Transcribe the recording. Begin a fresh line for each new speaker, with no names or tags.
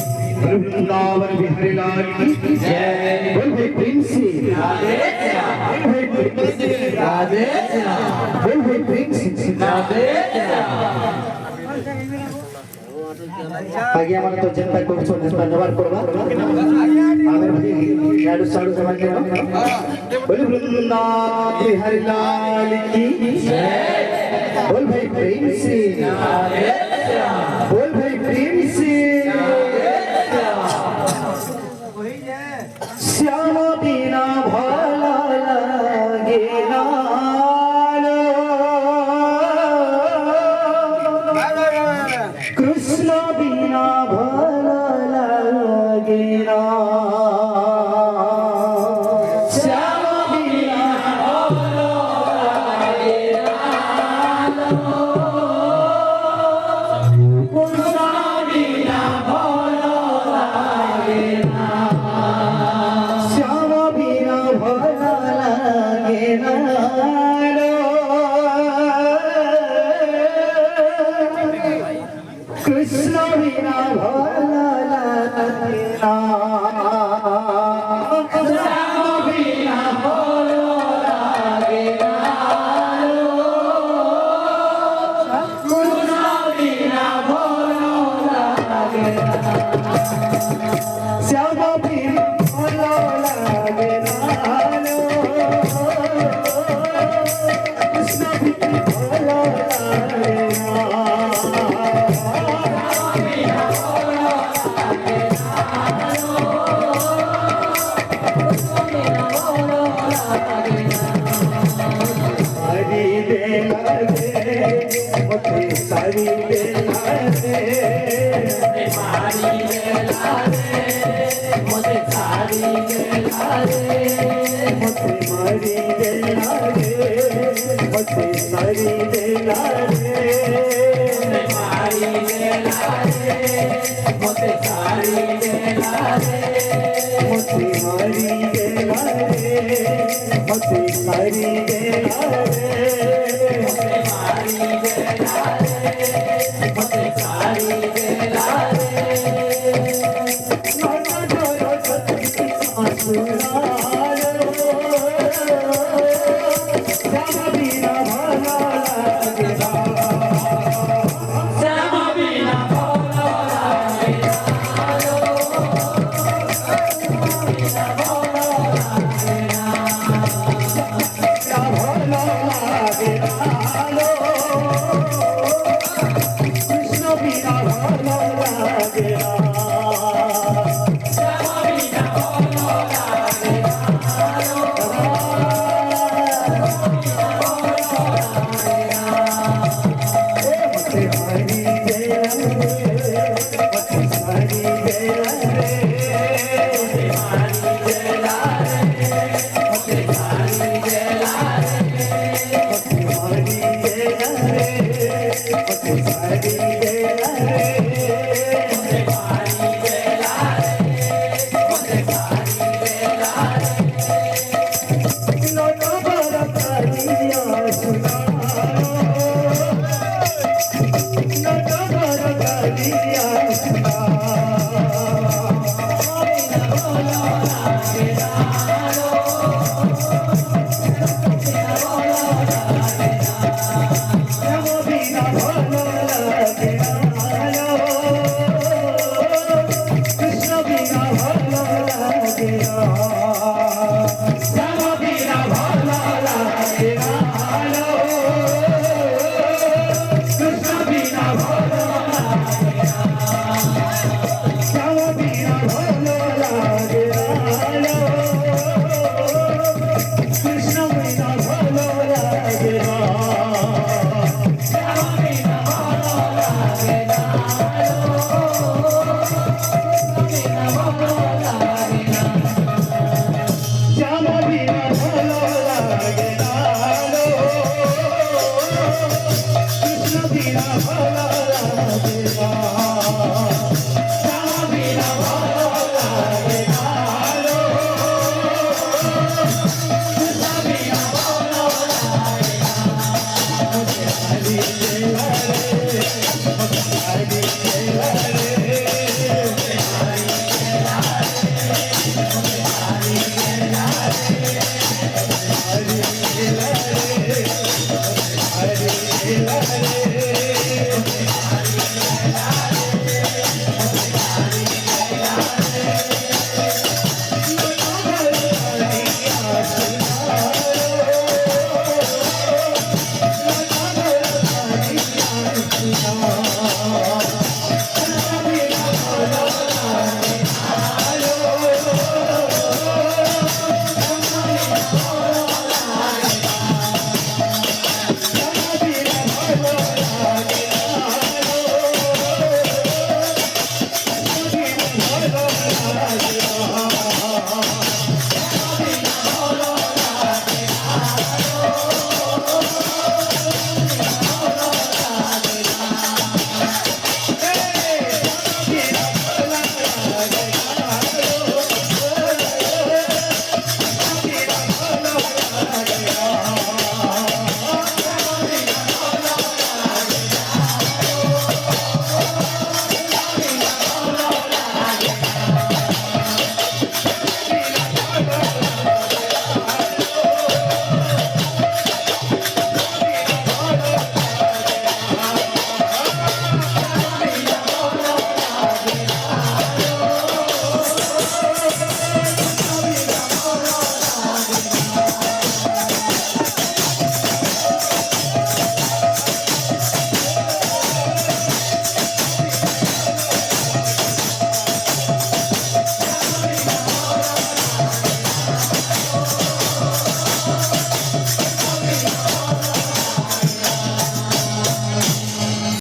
वृंदावन बिहारी लाल की जय। बोल भाई प्रेम से राधे श्याम, बोल भाई प्रेम से राधे श्याम, बोल भाई प्रेम से राधे श्याम। आगे हमारा तो जनता को धन्यवाद करवा आमिर भाई लाडू साडू समझ के बोल वृंदावन बिहारी लाल की जय। बोल भाई प्रेम से राधे श्याम, बोल भाई प्रेम से श्याम बिना भला लागे ना कृष्ण बिना भला लागे ना श्याम बिना भला लागे ना कृष्ण बिना भला लागे ना श्याम बिना भला लागे ना कृष्ण बिना भला लागे ना श्याम बिना भला लागे ना कृष्ण बिना भला लागे ना श्याम बिना भला लागे ना कृष्ण बिना भला लागे ना सारी बेला रे मारी बेला रे मुझे सारी बेला रे मुझे मारी बेला रे मुझे सारी बेला रे मारी बेला रे मुझे सारी बेला रे मुझे मारी बेला रे मुझे सारी बेला रे मारी बेला मुझे सारी बेला रे मन जोरो सती सासुरा